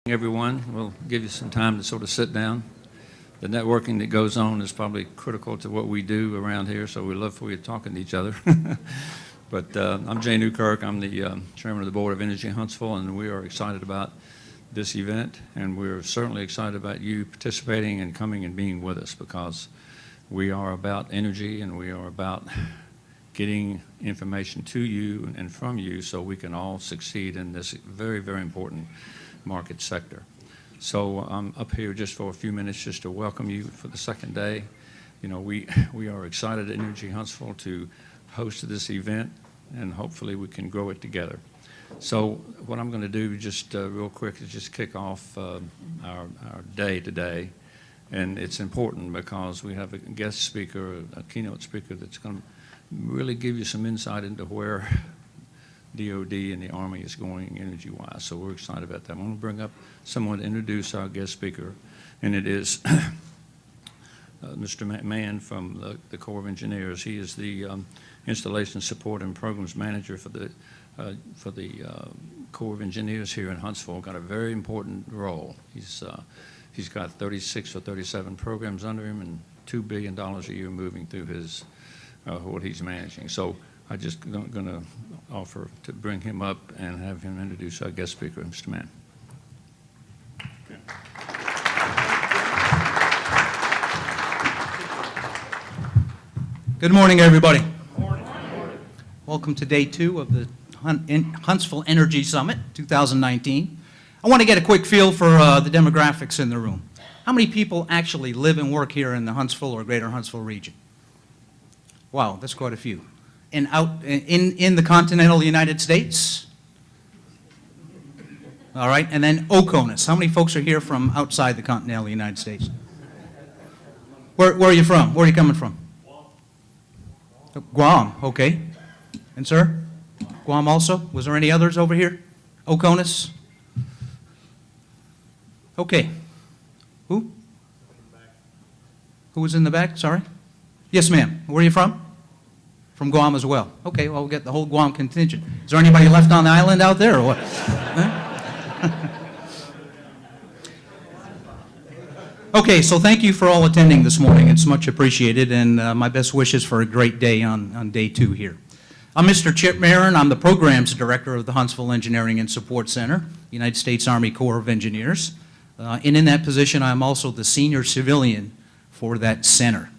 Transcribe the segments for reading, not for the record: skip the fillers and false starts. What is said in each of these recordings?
Everyone, we'll give you some time to sort of sit down. The networking that goes on is probably critical to what we do around here, so we'd love for you talking to each other. But I'm Jay Newkirk. I'm the chairman of the Board of Energy Huntsville, and we are excited about this event, and we're certainly excited about you participating and coming and being with us, because we are about energy and we are about getting information to you and from you so we can all succeed in this very, very important market sector. So I'm up here just for a few minutes just to welcome you for the second day. You know, we are excited at Energy Huntsville to host this event, and hopefully we can grow it together. So what I'm going to do just real quick is just kick off our day today. And it's important because we have a guest speaker, a keynote speaker, that's going to really give you some insight into where DOD and the Army is going energy-wise. So we're excited about that. I'm going to bring up someone to introduce our guest speaker, and it is Mr. Mann from the Corps of Engineers. He is the Installation Support and Programs Manager for the Corps of Engineers here in Huntsville. Got a very important role. He's got 36 or 37 programs under him and $2 billion a year moving through his what he's managing. So I'm just going to offer to bring him up and have him introduce our guest speaker, Mr. Mann. Good morning, everybody. Good morning. Welcome to day 2 of the Huntsville Energy Summit 2019. I want to get a quick feel for the demographics in the room. How many people actually live and work here in the Huntsville or greater Huntsville region? Wow, that's quite a few. And out in the continental United States? All right, and then Oconus. How many folks are here from outside the continental United States? Where are you from? Where are you coming from? Guam, okay. And sir? Guam also? Was there any others over here? Oconus? Okay. Who? Who was in the back? Sorry? Yes, ma'am. Where are you from? From Guam as well. Okay, well, we'll get the whole Guam contingent. Is there anybody left on the island out there or what? Okay, so thank you for all attending this morning. It's much appreciated, and my best wishes for a great day on day 2 here. I'm Mr. Chip Marin. I'm the Programs Director of the Huntsville Engineering and Support Center, United States Army Corps of Engineers. And in that position, I'm also the senior civilian for that center.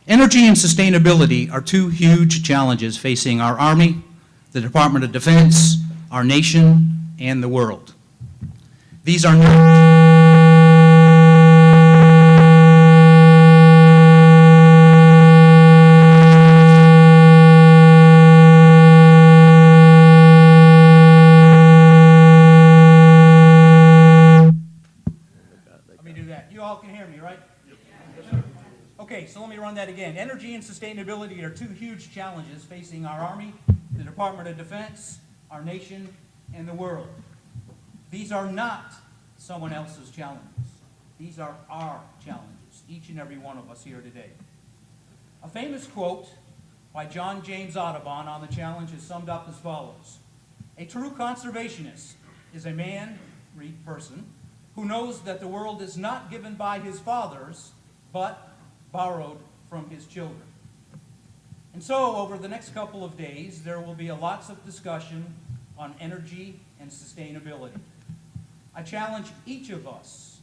Energy and sustainability are 2 huge challenges facing our Army, the Department of Defense, our nation, and the world. These are not... Okay, so let me run that again. Energy and sustainability are 2 huge challenges facing our Army, the Department of Defense, our nation, and the world. These are not someone else's challenges. These are our challenges, each and every one of us here today. A famous quote by John James Audubon on the challenge is summed up as follows. A true conservationist is a man, person, who knows that the world is not given by his fathers, but borrowed from his children. And so over the next couple of days, there will be lots of discussion on energy and sustainability. I challenge each of us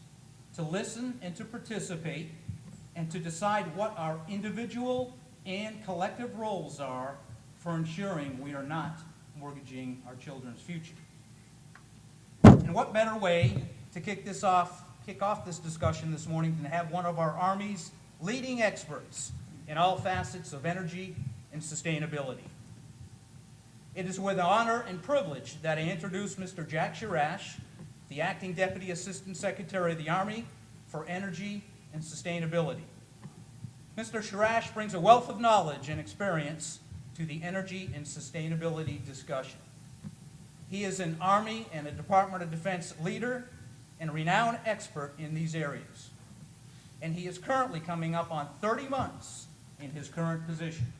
to listen and to participate and to decide what our individual and collective roles are for ensuring we are not mortgaging our children's future. And what better way to kick off this discussion this morning than to have one of our Army's leading experts in all facets of energy and sustainability. It is with honor and privilege that I introduce Mr. Jack Surash, the Acting Deputy Assistant Secretary of the Army for Energy and Sustainability. Mr. Surash brings a wealth of knowledge and experience to the energy and sustainability discussion. He is an Army and a Department of Defense leader and a renowned expert in these areas. And he is currently coming up on 30 months in his current position.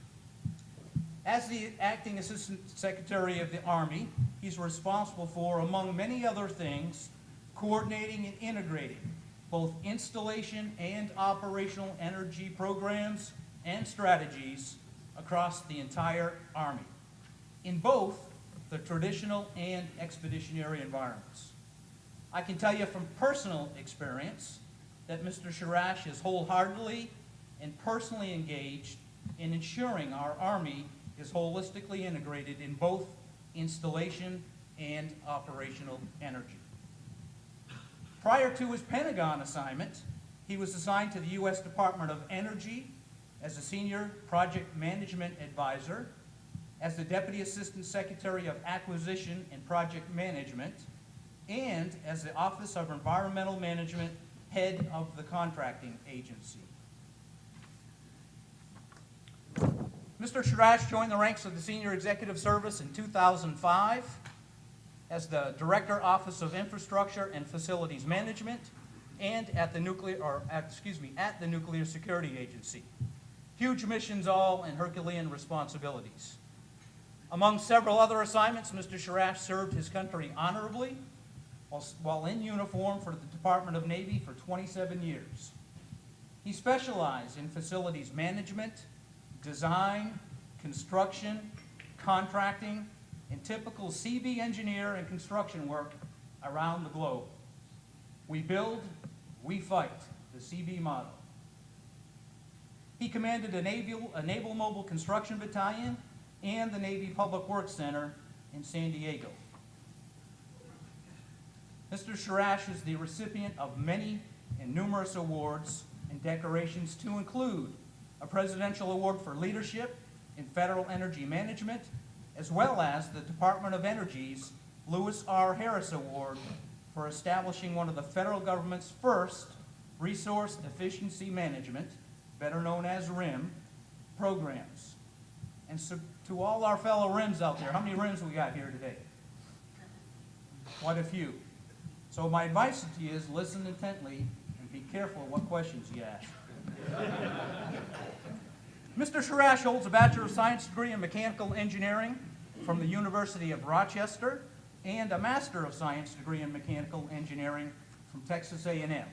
As the Acting Assistant Secretary of the Army, he's responsible for, among many other things, coordinating and integrating both installation and operational energy programs and strategies across the entire Army, in both the traditional and expeditionary environments. I can tell you from personal experience that Mr. Surash is wholeheartedly and personally engaged in ensuring our Army is holistically integrated in both installation and operational energy. Prior to his Pentagon assignment, he was assigned to the U.S. Department of Energy as a Senior Project Management Advisor, as the Deputy Assistant Secretary of Acquisition and Project Management, and as the Office of Environmental Management Head of the Contracting Agency. Mr. Surash joined the ranks of the Senior Executive Service in 2005 as the Director, Office of Infrastructure and Facilities Management, and at the Nuclear Security Agency. Huge missions all and Herculean responsibilities. Among several other assignments, Mr. Surash served his country honorably while in uniform for the Department of Navy for 27 years. He specialized in facilities management, design, construction, contracting, and typical CB engineer and construction work around the globe. We build, we fight, the CB model. He commanded a Naval Mobile Construction Battalion and the Navy Public Works Center in San Diego. Mr. Surash is the recipient of many and numerous awards and decorations, to include a Presidential Award for Leadership in Federal Energy Management, as well as the Department of Energy's Lewis R. Harris Award for establishing one of the federal government's first Resource Efficiency Management, better known as RIM, programs. And so to all our fellow RIMs out there, how many RIMs we got here today? Quite a few. So my advice to you is listen intently and be careful what questions you ask. Mr. Surash holds a Bachelor of Science degree in Mechanical Engineering from the University of Rochester and a Master of Science degree in Mechanical Engineering from Texas A&M.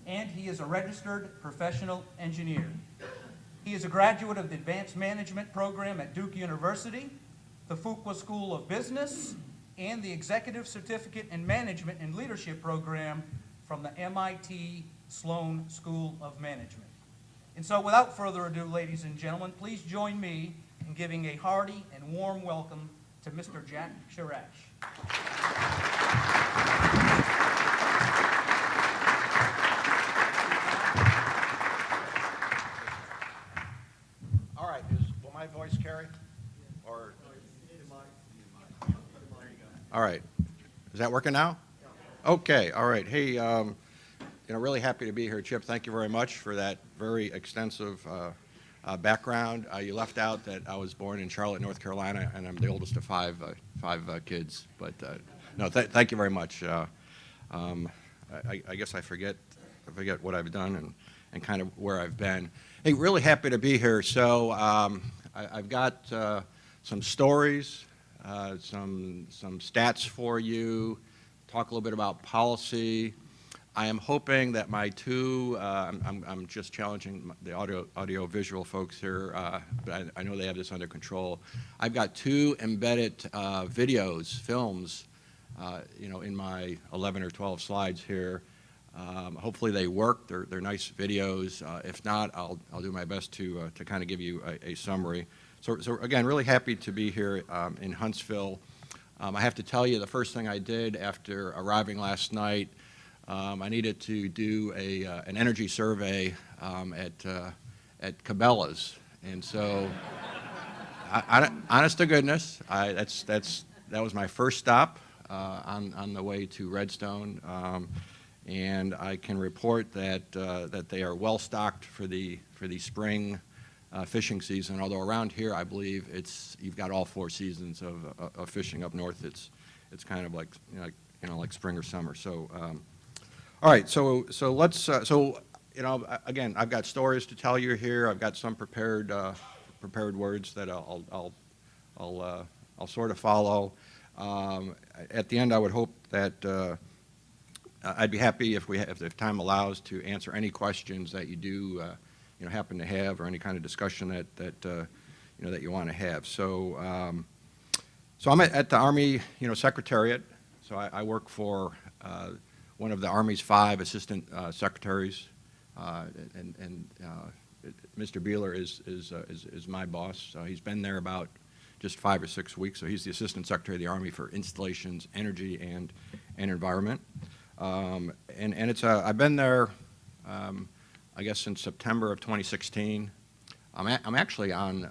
And he is a registered professional engineer. He is a graduate of the Advanced Management Program at Duke University, the Fuqua School of Business, and the Executive Certificate in Management and Leadership Program from the MIT Sloan School of Management. And so without further ado, ladies and gentlemen, please join me in giving a hearty and warm welcome to Mr. Jack Surash. All right, will my voice carry? Or there you go. All right, is that working now? Okay, all right. Hey, really happy to be here, Chip. Thank you very much for that very extensive background. You left out that I was born in Charlotte, North Carolina, and I'm the oldest of five kids. But no, thank you very much. I guess I forget what I've done and kind of where I've been. Hey, really happy to be here. So I've got some stories, some stats for you, talk a little bit about policy. I am hoping that my two, I'm just challenging the audio-visual folks here, but I know they have this under control. I've got two embedded videos, films, in my 11 or 12 slides here. Hopefully they work. They're nice videos. If not, I'll do my best to kind of give you a summary. So again, really happy to be here in Huntsville. I have to tell you, the first thing I did after arriving last night, I needed to do an energy survey at Cabela's, and so, honest to goodness, that was my first stop on the way to Redstone, and I can report that they are well stocked for the spring fishing season. Although around here, I believe you've got all four seasons of fishing up north. It's kind of like like spring or summer. So. All right, so let's again, I've got stories to tell you here. I've got some prepared words that I'll sort of follow. At the end, I would hope that I'd be happy if time allows to answer any questions that you do happen to have, or any kind of discussion that you want to have. So so I'm at the Army Secretariat. So I work for one of the Army's 5 assistant secretaries, and Mr. Beeler is my boss. He's been there about just 5 or 6 weeks. So he's the Assistant Secretary of the Army for Installations, Energy, and Environment. And I've been there, I guess, since September of 2016. I'm actually on.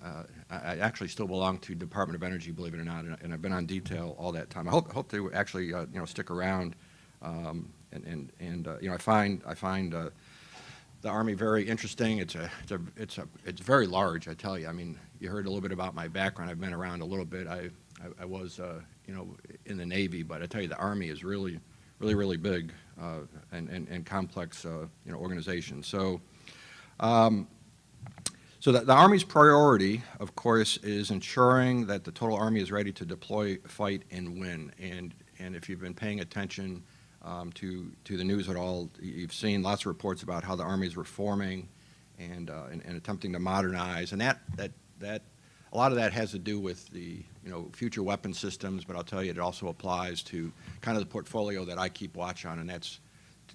I actually still belong to Department of Energy, believe it or not, and I've been on detail all that time. I hope to actually stick around, and I find the Army very interesting. It's very large, I tell you. I mean, you heard a little bit about my background. I've been around a little bit. I was in the Navy, but I tell you, the Army is really big and complex organization. So. So the Army's priority, of course, is ensuring that the total Army is ready to deploy, fight, and win. And if you've been paying attention to the news at all, you've seen lots of reports about how the Army is reforming and attempting to modernize. And that a lot of that has to do with the future weapon systems. But I'll tell you, it also applies to kind of the portfolio that I keep watch on, and that's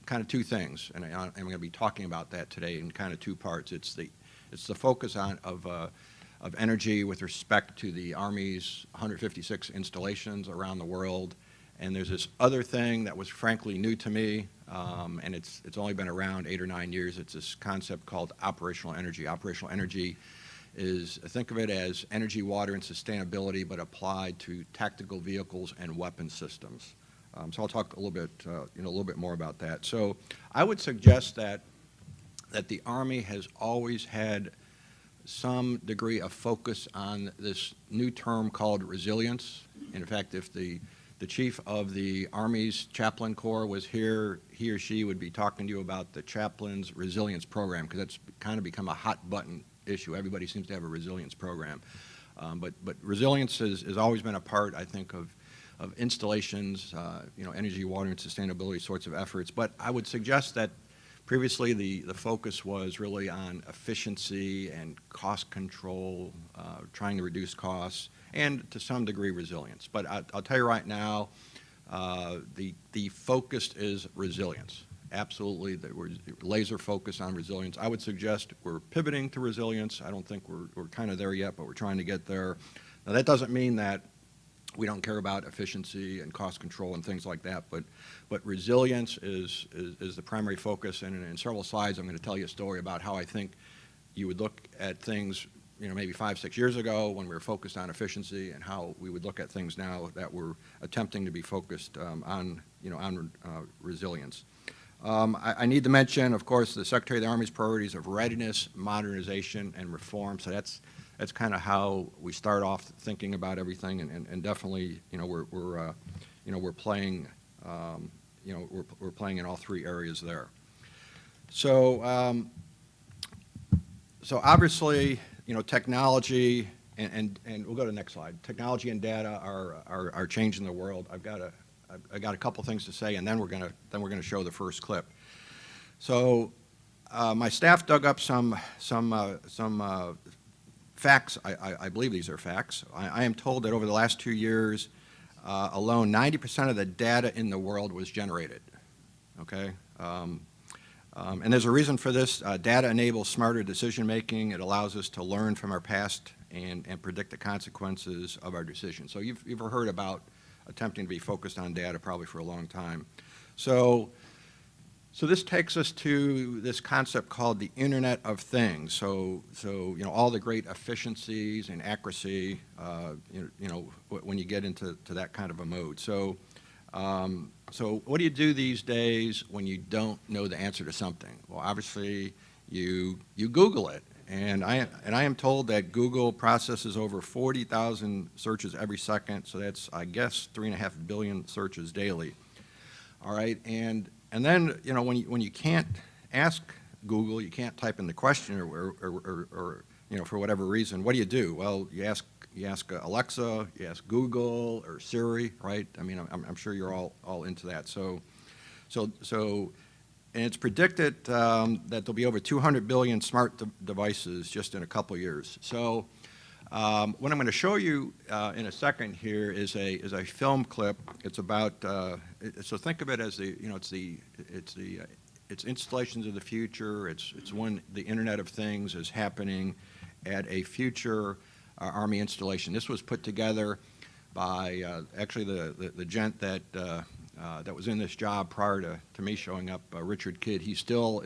kind of 2 things. And I'm going to be talking about that today in kind of 2 parts. It's the focus of energy with respect to the Army's 156 installations around the world. And there's this other thing that was frankly new to me, and it's only been around 8 or 9 years. It's this concept called operational energy. Operational energy is, think of it as energy, water, and sustainability, but applied to tactical vehicles and weapon systems. So I'll talk a little bit more about that. So I would suggest that the Army has always had some degree of focus on this new term called resilience. And in fact, if the chief of the Army's chaplain corps was here, he or she would be talking to you about the chaplain's resilience program, because that's kind of become a hot button issue. Everybody seems to have a resilience program. But resilience has always been a part, I think, of installations, energy, water, and sustainability sorts of efforts. But I would suggest that previously, the focus was really on efficiency and cost control, trying to reduce costs, and to some degree resilience. But I'll tell you right now, the focus is resilience. Absolutely, we're laser focused on resilience. I would suggest we're pivoting to resilience. I don't think we're kind of there yet, but we're trying to get there. Now, that doesn't mean that we don't care about efficiency and cost control and things like that, but resilience is the primary focus. And in several slides, I'm going to tell you a story about how I think you would look at things, maybe 5, 6 years ago when we were focused on efficiency, and how we would look at things now that we're attempting to be focused on resilience. I need to mention, of course, the Secretary of the Army's priorities of readiness, modernization, and reform. So that's kind of how we start off thinking about everything, and definitely, we're playing, we're playing in all 3 areas there. So, so obviously, technology and we'll go to the next slide. Technology and data are changing the world. I've got a couple things to say, and then we're gonna show the first clip. So, my staff dug up some facts. I believe these are facts. I am told that over the last 2 years alone, 90% of the data in the world was generated. Okay, and there's a reason for this. Data enables smarter decision making. It allows us to learn from our past and predict the consequences of our decisions. So you've heard about attempting to be focused on data probably for a long time. So this takes us to this concept called the Internet of Things. So all the great efficiencies and accuracy, when you get into that kind of a mode. So what do you do these days when you don't know the answer to something? Well, obviously you Google it, and I am told that Google processes over 40,000 searches every second. So that's, I guess, 3.5 billion searches daily. All right, and then when you can't ask Google, you can't type in the question or for whatever reason, what do? Well, you ask you ask Alexa, you ask Google or Siri, right? I mean, I'm sure you're all into that. And it's predicted that there'll be over 200 billion smart devices just in a couple years. So what I'm going to show you in a second here is a film clip. It's about so think of it as it's installations of the future. It's when the Internet of Things is happening at a future Army installation. This was put together by actually the gent that was in this job prior to me showing up, Richard Kidd. He still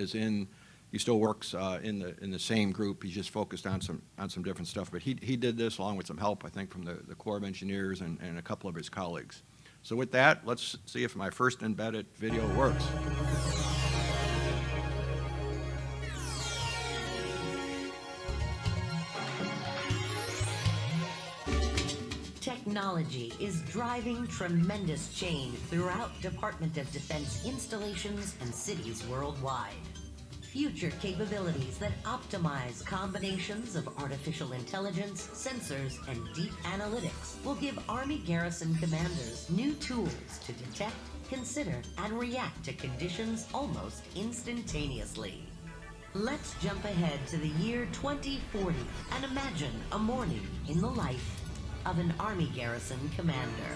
works in the same group. He's just focused on some different stuff. But he did this along with some help, I think, from the Corps of Engineers and a couple of his colleagues. So with that, let's see if my first embedded video works. Technology is driving tremendous change throughout Department of Defense installations and cities worldwide. Future capabilities that optimize combinations of artificial intelligence, sensors, and deep analytics will give Army garrison commanders new tools to detect, consider, and react to conditions almost instantaneously. Let's jump ahead to the year 2040 and imagine a morning in the life of an Army garrison commander.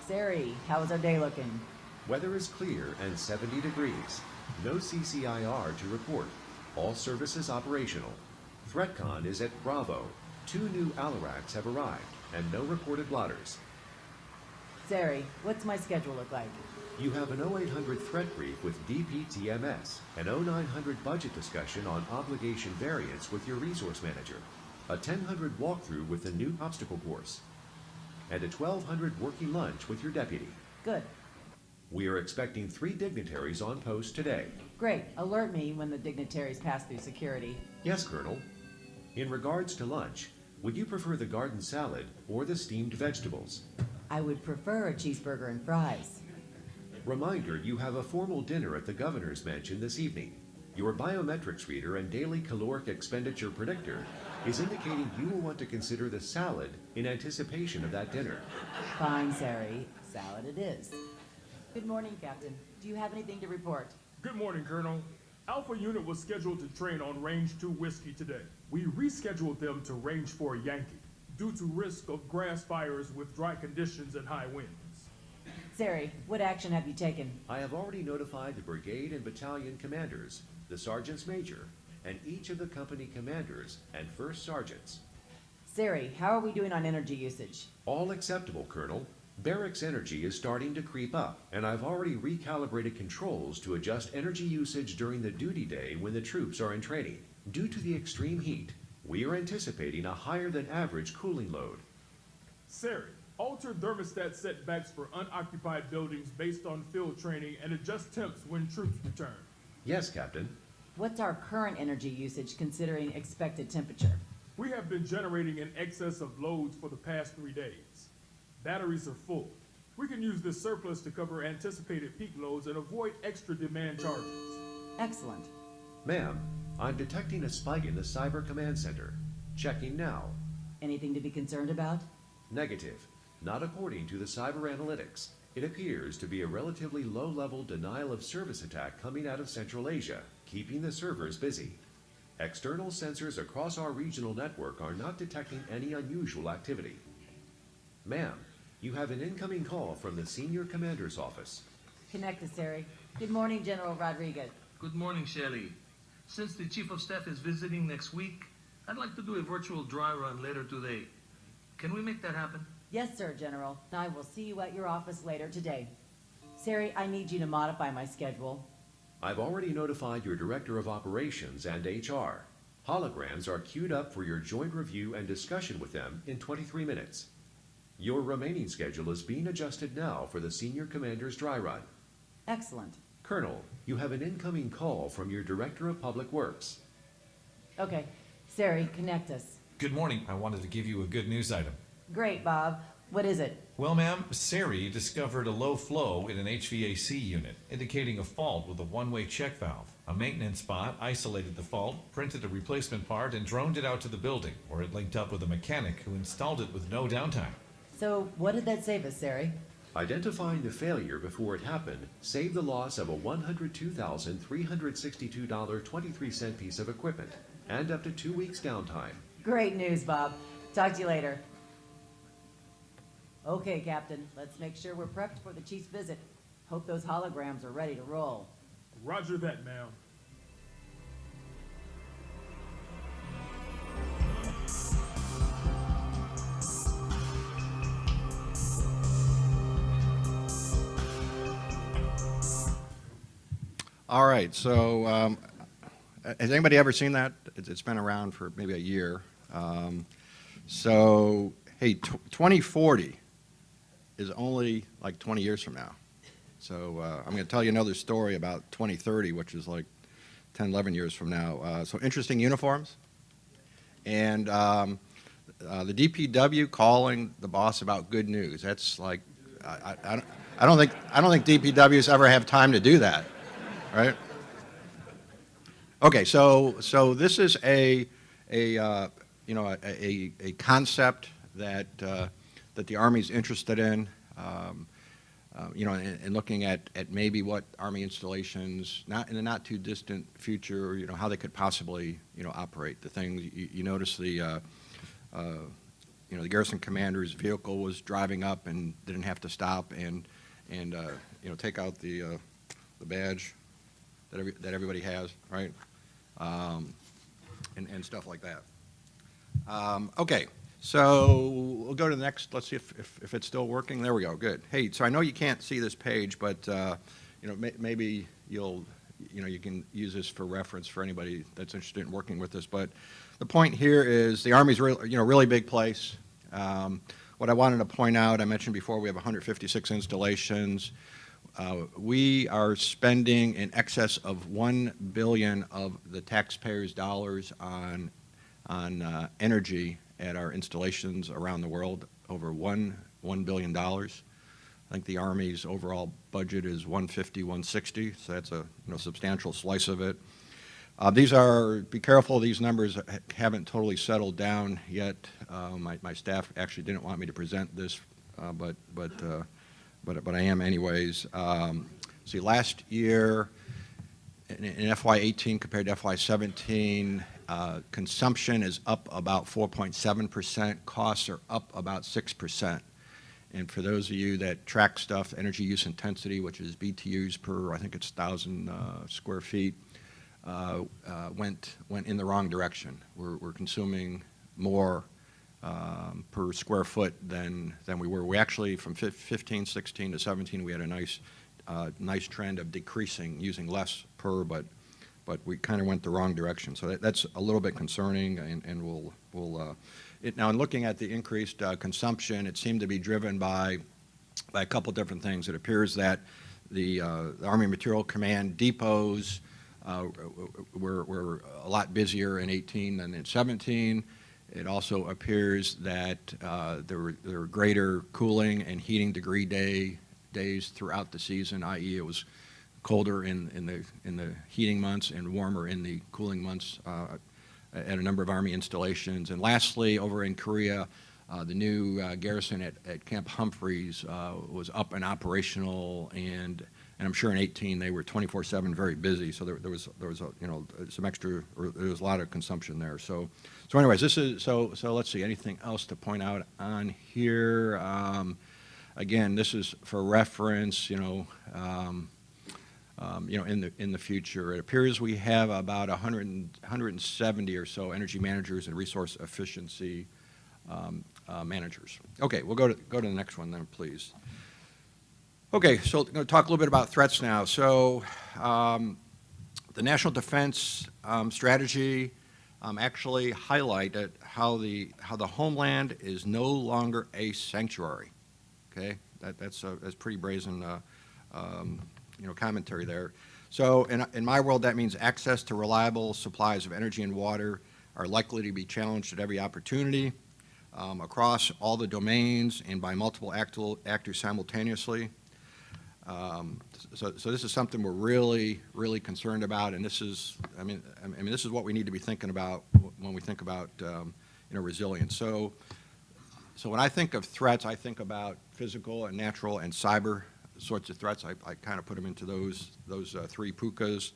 Sari, how is our day looking? Weather is clear and 70 degrees. No CCIR to report. All services operational. ThreatCon is at Bravo. 2 new Alaracs have arrived and no reported blotters. Sari, what's my schedule look like? You have an 0800 threat brief with DPTMS, an 0900 budget discussion on obligation variance with your resource manager, a 1000 walkthrough with the new obstacle course, and a 1200 working lunch with your deputy. Good. We are expecting 3 dignitaries on post today. Great. Alert me when the dignitaries pass through security. Yes, Colonel. In regards to lunch, would you prefer the garden salad or the steamed vegetables? I would prefer a cheeseburger and fries. Reminder, you have a formal dinner at the Governor's Mansion this evening. Your biometrics reader and daily caloric expenditure predictor is indicating you will want to consider the salad in anticipation of that dinner. Fine, Sari. Salad it is. Good morning, Captain. Do you have anything to report? Good morning, Colonel. Alpha Unit was scheduled to train on Range 2 Whiskey today. We rescheduled them to Range 4 Yankee due to risk of grass fires with dry conditions and high winds. Sari, what action have you taken? I have already notified the brigade and battalion commanders, the sergeants major, and each of the company commanders and first sergeants. Sari, how are we doing on energy usage? All acceptable, Colonel. Barracks energy is starting to creep up, and I've already recalibrated controls to adjust energy usage during the duty day when the troops are in training. Due to the extreme heat, we are anticipating a higher than average cooling load. Sari, alter thermostat setbacks for unoccupied buildings based on field training and adjust temps when troops return. Yes, Captain. What's our current energy usage considering expected temperature? We have been generating in excess of loads for the past 3 days. Batteries are full. We can use this surplus to cover anticipated peak loads and avoid extra demand charges. Excellent. Ma'am, I'm detecting a spike in the Cyber Command Center. Checking now. Anything to be concerned about? Negative. Not according to the cyber analytics. It appears to be a relatively low-level denial of service attack coming out of Central Asia, keeping the servers busy. External sensors across our regional network are not detecting any unusual activity. Ma'am, you have an incoming call from the Senior Commander's office. Connect us, Sari. Good morning, General Rodriguez. Good morning, Shelley. Since the Chief of Staff is visiting next week, I'd like to do a virtual dry run later today. Can we make that happen? Yes, sir, General. I will see you at your office later today. Sari, I need you to modify my schedule. I've already notified your Director of Operations and HR. Holograms are queued up for your joint review and discussion with them in 23 minutes. Your remaining schedule is being adjusted now for the Senior Commander's dry run. Excellent. Colonel, you have an incoming call from your Director of Public Works. Okay. Sari, connect us. Good morning. I wanted to give you a good news item. Great, Bob. What is it? Well, ma'am, Sari discovered a low flow in an HVAC unit, indicating a fault with a one-way check valve. A maintenance bot isolated the fault, printed a replacement part, and droned it out to the building, where it linked up with a mechanic who installed it with no downtime. So what did that save us, Sari? Identifying the failure before it happened saved the loss of a $102,362.23 piece of equipment and up to 2 weeks downtime. Great news, Bob. Talk to you later. Okay, Captain, let's make sure we're prepped for the Chief's visit. Hope those holograms are ready to roll. Roger that, ma'am. All right, so has anybody ever seen that? It's been around for maybe a year. So, hey, 2040 is only like 20 years from now. So I'm going to tell you another story about 2030, which is like 10, 11 years from now. So interesting uniforms. And the DPW calling the boss about good news. That's like, I don't think DPWs ever have time to do that, right? Okay, so this is a concept that that the Army's interested in, and looking at maybe what Army installations, not in the not too distant future, how they could possibly, operate the things. You notice the garrison commander's vehicle was driving up and didn't have to stop and take out the badge that everybody has, right? And stuff like that. Okay. So we'll go to the next. Let's see if it's still working. There we go. Good. Hey, so I know you can't see this page, but maybe you can use this for reference for anybody that's interested in working with this. But the point here is the Army's really big place. What I wanted to point out, I mentioned before, we have 156 installations. We are spending in excess of $1 billion of the taxpayers' dollars on energy at our installations around the world, over $1 billion. I think the Army's overall budget is 150, 160, so that's a substantial slice of it. Be careful, these numbers haven't totally settled down yet. My staff actually didn't want me to present this, but I am anyways. See, last year in FY18 compared to FY17, consumption is up about 4.7%. Costs are up about 6%. And for those of you that track stuff, energy use intensity, which is BTUs per, I think it's 1,000 square feet, went in the wrong direction. We're consuming more per square foot than we were. We actually, from 15, 16 to 17, we had a nice trend of decreasing, using less per, but we kind of went the wrong direction. So that's a little bit concerning, and we'll now in looking at the increased consumption, it seemed to be driven by a couple different things. It appears that the Army Material Command depots were a lot busier in 18 than in 17. It also appears that there were greater cooling and heating degree days throughout the season, i.e. it was colder in the heating months and warmer in the cooling months at a number of Army installations. And lastly, over in Korea, the new garrison at Camp Humphreys was up and operational, and I'm sure in 18 they were 24/7 very busy. So there was some extra, or there was a lot of consumption there. So anyways, this is so let's see, anything else to point out on here? Again, this is for reference. In the future, it appears we have about 170 or so energy managers and resource efficiency managers. Okay, we'll go to the next one then, please. Okay, so I'm going to talk a little bit about threats now. So the National Defense Strategy actually highlighted how the homeland is no longer a sanctuary. Okay, that's pretty brazen commentary there. So in my world, that means access to reliable supplies of energy and water are likely to be challenged at every opportunity. across all the domains and by multiple actors simultaneously. So this is something we're really, really concerned about, and this is, I mean, this is what we need to be thinking about when we think about, resilience. So when I think of threats, I think about physical and natural and cyber sorts of threats. I kind of put them into those three pukas.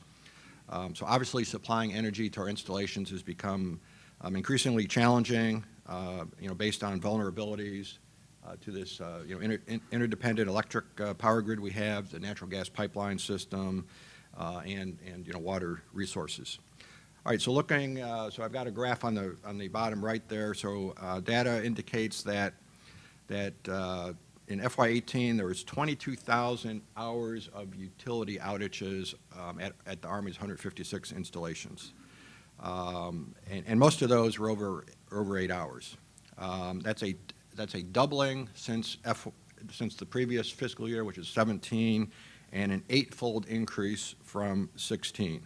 So obviously, supplying energy to our installations has become increasingly challenging, based on vulnerabilities to this, interdependent electric power grid we have, the natural gas pipeline system, and water resources. All right, so looking, so I've got a graph on the bottom right there. So data indicates that in FY18 there was 22,000 hours of utility outages at the Army's 156 installations, and most of those were over 8 hours. That's a doubling since the previous fiscal year, which is 17, and an 8-fold increase from 16.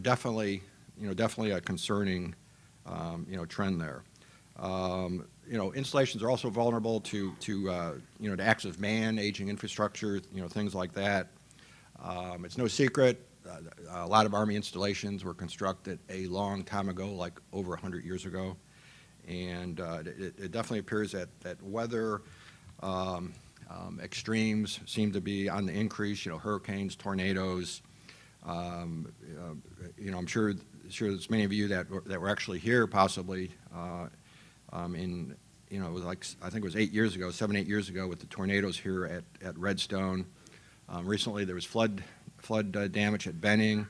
Definitely a concerning, trend there. Installations are also vulnerable to acts of man, aging infrastructure, things like that. It's no secret, a lot of Army installations were constructed a long time ago, like over 100 years ago. And it definitely appears that weather extremes seem to be on the increase, hurricanes, tornadoes. I'm sure there's many of you that were actually here possibly it was like, I think it was 7, 8 years ago with the tornadoes here at Redstone. Recently there was flood damage at Benning.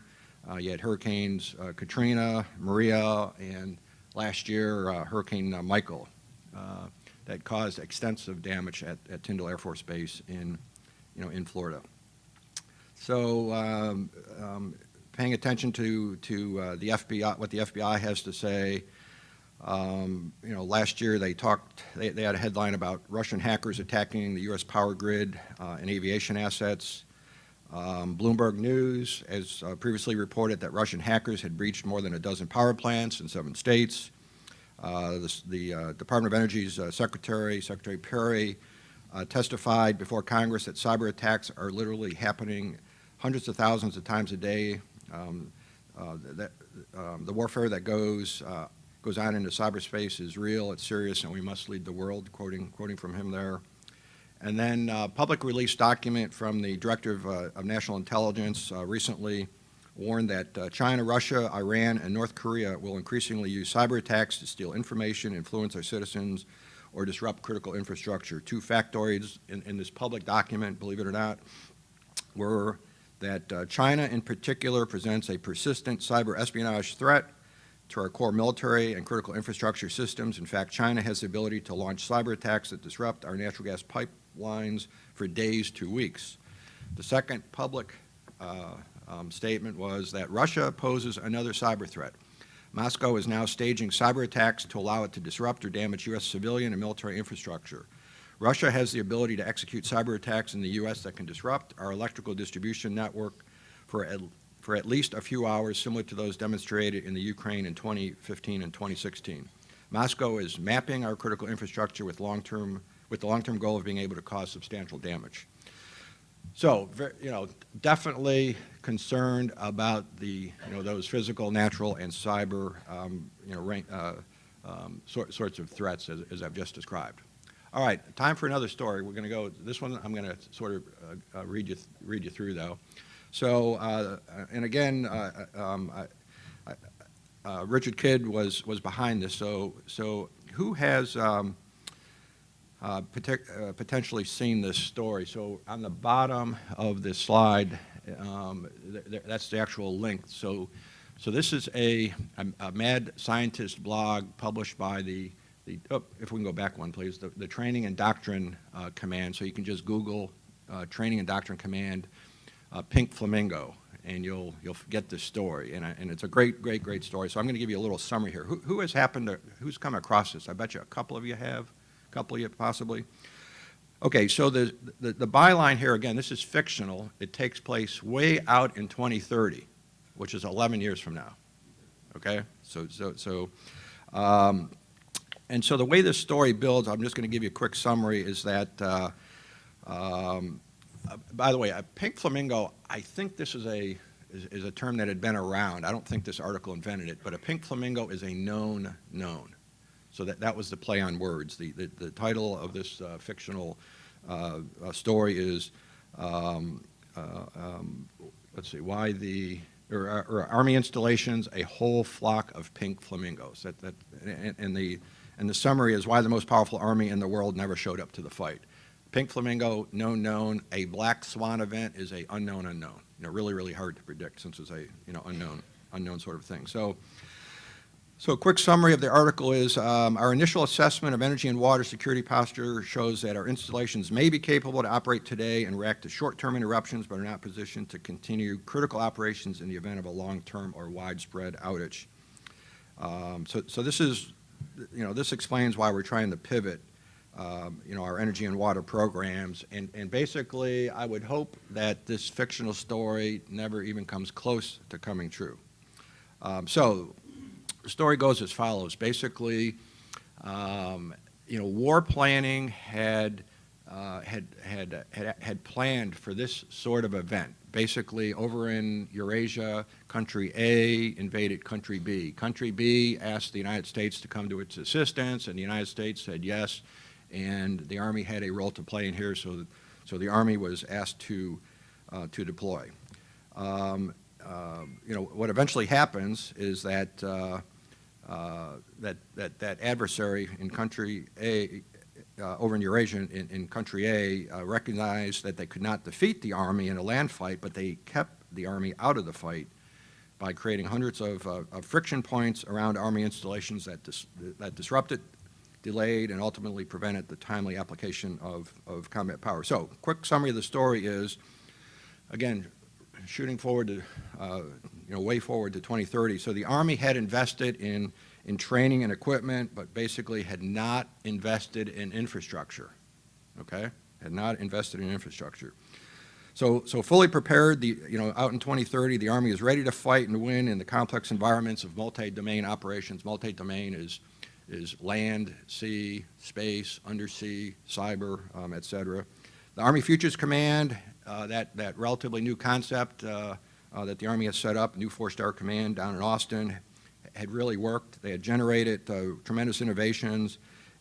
You had hurricanes Katrina, Maria, and last year Hurricane Michael that caused extensive damage at Tyndall Air Force Base in Florida. So paying attention to the FBI, what the FBI has to say. Last year they had a headline about Russian hackers attacking the U.S. power grid and aviation assets. Bloomberg News has previously reported that Russian hackers had breached more than a dozen power plants in 7 states. The Department of Energy's Secretary Perry, testified before Congress that cyber attacks are literally happening hundreds of thousands of times a day. The warfare that goes on into cyberspace is real, it's serious, and we must lead the world, quoting from him there. And then public release document from the Director of National Intelligence recently warned that China, Russia, Iran, and North Korea will increasingly use cyber attacks to steal information, influence our citizens, or disrupt critical infrastructure. 2 factoids in this public document, believe it or not, were that China in particular presents a persistent cyber espionage threat to our core military and critical infrastructure systems. In fact, China has the ability to launch cyber attacks that disrupt our natural gas pipelines for days to weeks. The second public statement was that Russia poses another cyber threat. Moscow is now staging cyber attacks to allow it to disrupt or damage U.S. civilian and military infrastructure. Russia has the ability to execute cyber attacks in the U.S. that can disrupt our electrical distribution network for at least a few hours, similar to those demonstrated in the Ukraine in 2015 and 2016. Moscow is mapping our critical infrastructure with the long-term goal of being able to cause substantial damage. So, definitely concerned about those physical, natural, and cyber, sorts of threats as I've just described. All right, time for another story. We're going to go. This one I'm going to sort of read you through though. So, and again, Richard Kidd was behind this. So who has potentially seen this story? So on the bottom of this slide, that's the actual link. So this is a mad scientist blog published by if we can go back one, please, the Training and Doctrine Command. So you can just Google Training and Doctrine Command Pink Flamingo, and you'll get this story. And it's a great story. So I'm going to give you a little summary here. Who's come across this? I bet you a couple of you have, a couple of you possibly. Okay, so the byline here, again, this is fictional. It takes place way out in 2030, which is 11 years from now. Okay, so And so the way this story builds, I'm just going to give you a quick summary, is that, by the way, a pink flamingo, I think this is a term that had been around. I don't think this article invented it, but a pink flamingo is a known known. So that was the play on words. The title of this fictional story is, let's see, why the, or Army installations, a whole flock of pink flamingos. And the summary is why the most powerful army in the world never showed up to the fight. Pink flamingo, known known. A black swan event is a unknown unknown. Really, really hard to predict since it's a unknown sort of thing. So a quick summary of the article is our initial assessment of energy and water security posture shows that our installations may be capable to operate today and react to short-term interruptions, but are not positioned to continue critical operations in the event of a long-term or widespread outage. So this is, this explains why we're trying to pivot, our energy and water programs. And basically, I would hope that this fictional story never even comes close to coming true. So the story goes as follows. Basically, war planning had planned for this sort of event. Basically, over in Eurasia, country A invaded country B. Country B asked the United States to come to its assistance, and the United States said yes, and the Army had a role to play in here, so the Army was asked to deploy. What eventually happens is that that adversary in country A, over in Eurasia, in country A, recognized that they could not defeat the Army in a land fight, but they kept the Army out of the fight by creating hundreds of friction points around Army installations that disrupted, delayed, and ultimately prevented the timely application of combat power. So, quick summary of the story is, again, shooting forward to, way forward to 2030. So the Army had invested in training and equipment, but basically had not invested in infrastructure, okay? Had not invested in infrastructure. So fully prepared, out in 2030, the Army is ready to fight and win in the complex environments of multi-domain operations. Multi-domain is land, sea, space, undersea, cyber, et cetera. The Army Futures Command, that relatively new concept that the Army has set up, new 4-star command down in Austin, had really worked. They had generated tremendous innovations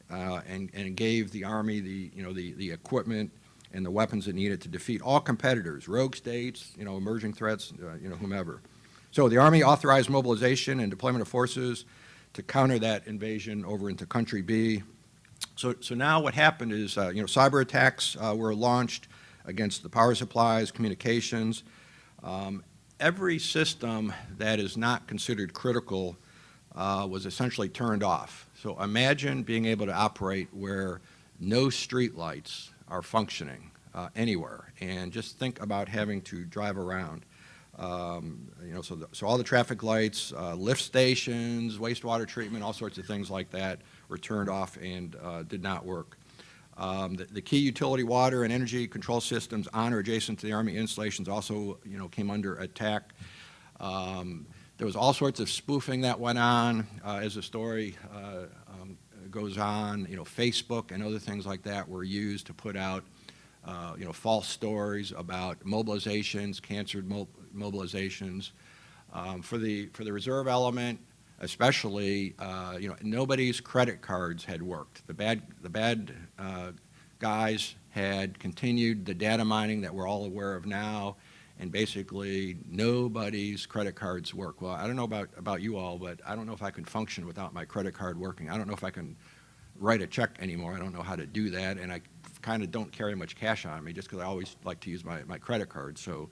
and gave the Army the equipment and the weapons it needed to defeat all competitors, rogue states, emerging threats, whomever. So the Army authorized mobilization and deployment of forces to counter that invasion over into country B. So now what happened is, cyber attacks were launched against the power supplies, communications. Every system that is not considered critical was essentially turned off. So imagine being able to operate where no street lights are functioning anywhere, and just think about having to drive around. So all the traffic lights, lift stations, wastewater treatment, all sorts of things like that were turned off and did not work. The key utility water and energy control systems on or adjacent to the Army installations also, came under attack. There was all sorts of spoofing that went on as the story goes on. Facebook and other things like that were used to put out, false stories about mobilizations, canceled mobilizations. For the reserve element, especially, nobody's credit cards had worked. The bad guys had continued the data mining that we're all aware of now, and basically nobody's credit cards work. Well, I don't know about you all, but I don't know if I can function without my credit card working. I don't know if I can write a check anymore. I don't know how to do that, and I kind of don't carry much cash on me just because I always like to use my credit card. So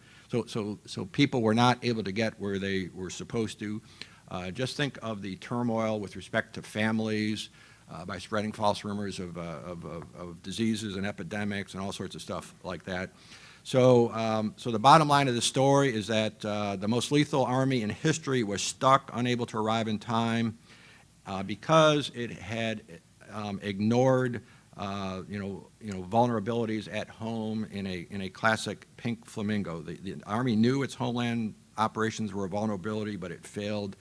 people were not able to get where they were supposed to. Just think of the turmoil with respect to families by spreading false rumors of diseases and epidemics and all sorts of stuff like that. So the bottom line of the story is that the most lethal army in history was stuck, unable to arrive in time, because it had ignored vulnerabilities at home in a classic pink flamingo. The Army knew its homeland operations were a vulnerability, but it failed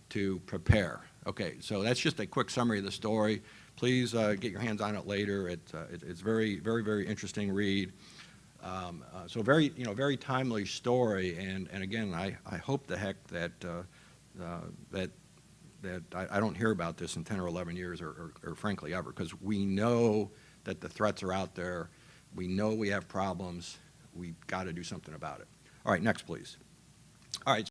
to prepare. Okay, so that's just a quick summary of the story. Please get your hands on it later. It's very, very, very interesting read. So very, very timely story. And again, I hope the heck that I don't hear about this in 10 or 11 years, or frankly ever, because we know that the threats are out there. We know we have problems. We've got to do something about it. All right, next, please. All right.